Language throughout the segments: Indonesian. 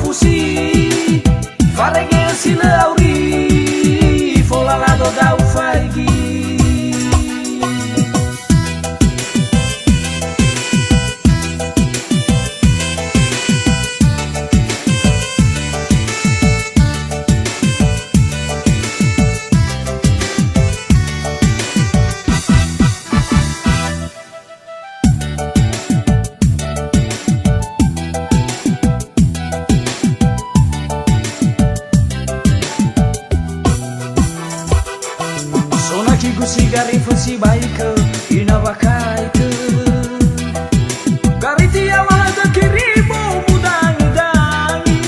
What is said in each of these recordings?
fusi Farege si lauri Fola la do da ufaigi Sona kigu sigari fusi baike ina wakaike Gariti ya wada kiribo mudangi dangi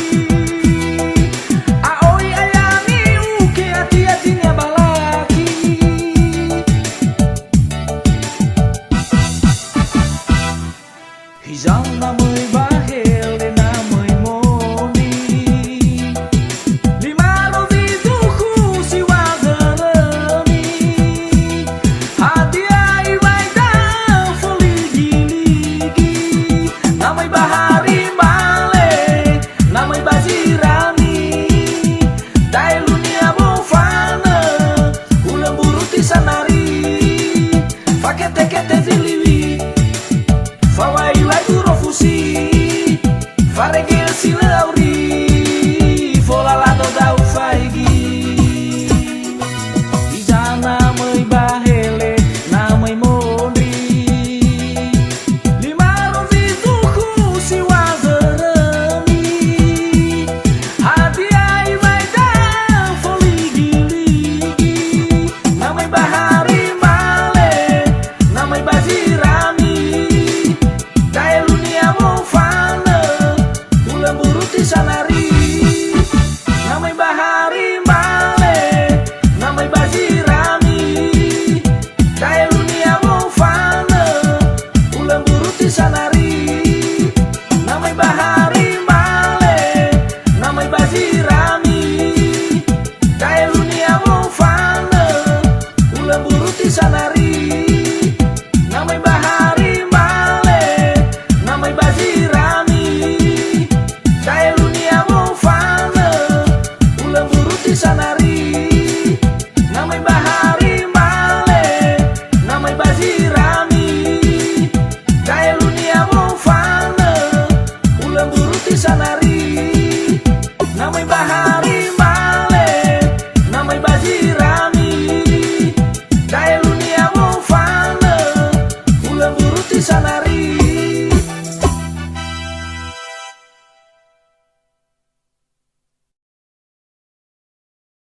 Aoi ayami uke ati atinya balaki Hizang namai bahele namai moni Lima rozi duku si wagarami Hadiah ibai dan foli giligi Namai bahari male Namai bazirani Dai lunia bofana Ulang buru tisanari Fakete kete ziliwi Fawai wai duro fusi Farege si lauri Fola la do da ufaigi Izana mai bahele namai mondri Lima rozi duku si wazarami Hadiah ibai dan foli giligi Namai bahari male Namai bazirami Dai lunia mofana Ulang buru tisanari Namai bahari male Namai bazirami Dai lunia mofana Ulang buru tisanari Namai bahari male Namai bazirami Dai lunia mofana Ulang buru tisanari Namai bahari male Namai bazirami Dai lunia mofana Ulang buru tisanari Namai bahari male Namai bazirami Dai lunia mofana Ulang buru tisanari Namai bahari male Namai bazirami Dai lunia mofana Ulang buru tisanari